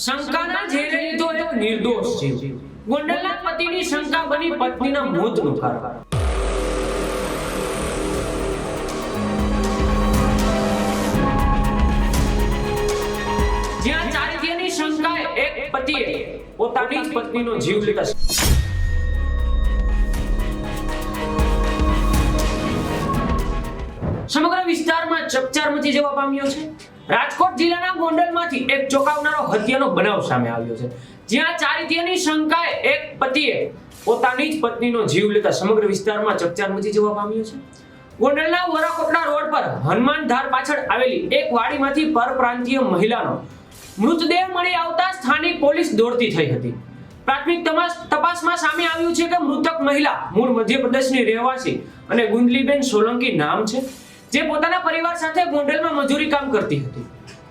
શંકાના ઝેરે લીધો એક નિર્દોષ જીવ. ગોંડલના પતિની શંકા બની પત્નીના મોતનું કારણ. જ્યાં ચારિત્ર્યની શંકાએ એક પતિએ પોતાની જ પત્નીનો જીવ લેતા સમગ્ર વિસ્તારમાં ચકચાર મચી જવા પામ્યો છે. રાજકોટ જિલ્લાના ગોંડલમાંથી એક ચોંકાવનારો હત્યાનો બનાવ સામે આવ્યો છે. જ્યાં ચારિત્ર્યની શંકાએ એક પતિએ પોતાની જ પત્નીનો જીવ લેતા સમગ્ર વિસ્તારમાં ચકચાર મચી જવા પામ્યો છે. ગોંડલના વરાકોટડા રોડ પર હનુમાનધાર પાછળ આવેલી એક વાડીમાંથી પરપ્રાંતીય મહિલાનો મૃતદેહ મળી આવતા સ્થાનિક પોલીસ દોડતી થઈ હતી. પ્રાથમિક તપાસમાં સામે આવ્યું છે કે મૃતક મહિલા મૂળ મધ્યપ્રદેશની રહેવાસી અને ગુંદલીબેન સોલંકી નામ છે, જે પોતાના પરિવાર સાથે ગોંડલમાં મજૂરી કામ કરતી હતી.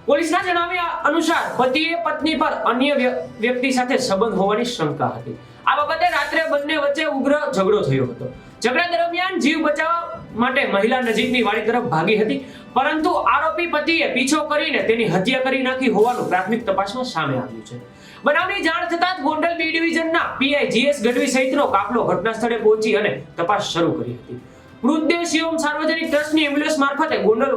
પોલીસના જણાવ્યા અનુસાર પતિએ પત્ની પર અન્ય વ્યક્તિ સાથે સંબંધ હોવાની શંકા હતી. આ બાબતે રાત્રે બંને વચ્ચે ઉગ્ર ઝઘડો થયો હતો. ઝઘડા દરમિયાન જીવ બચાવવા માટે મહિલા નજીકની વાડી તરફ ભાગી હતી, પરંતુ આરોપી પતિએ પીછો કરીને તેની હત્યા કરી નાખી હોવાનું પ્રાથમિક તપાસમાં સામે આવ્યું છે. બનાવની જાણ થતાં જ ગોંડલ બી ડિવિઝનના પીઆઈ જીએસ ગઢવી સહિતનો કાફલો ઘટના સ્થળે પહોંચી અને તપાસ શરૂ કરી હતી. મૃતદેહ શિવમ સાર્વજનિક ટ્રસ્ટની એમ્બ્યુલન્સ મારફતે ગોંડલ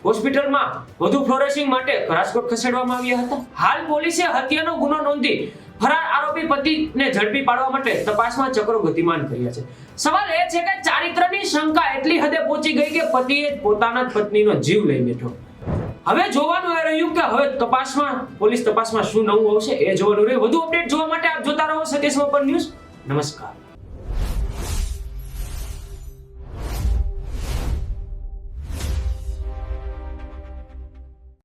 હોસ્પિટલમાં વધુ ફ્લોરેસિંગ માટે રાજકોટ ખસેડવામાં આવ્યા હતા. હાલ પોલીસે હત્યાનો ગુનો નોંધી ફરાર આરોપી પતિને ઝડપી પાડવા માટે તપાસમાં ચક્રો ગતિમાન કર્યા છે. સવાલ એ છે કે ચારિત્ર્યની શંકા એટલી હદે પહોંચી ગઈ કે પતિએ પોતાના જ પત્નીનો જીવ લઈ બેઠો. હવે જોવાનું એ રહ્યું કે હવે પોલીસ તપાસમાં શું નવું આવશે એ જોવાનું રહ્યું. વધુ અપડેટ જોવા માટે આપ જોતા રહો સતીશ મોપન ન્યૂઝ. નમસ્કાર.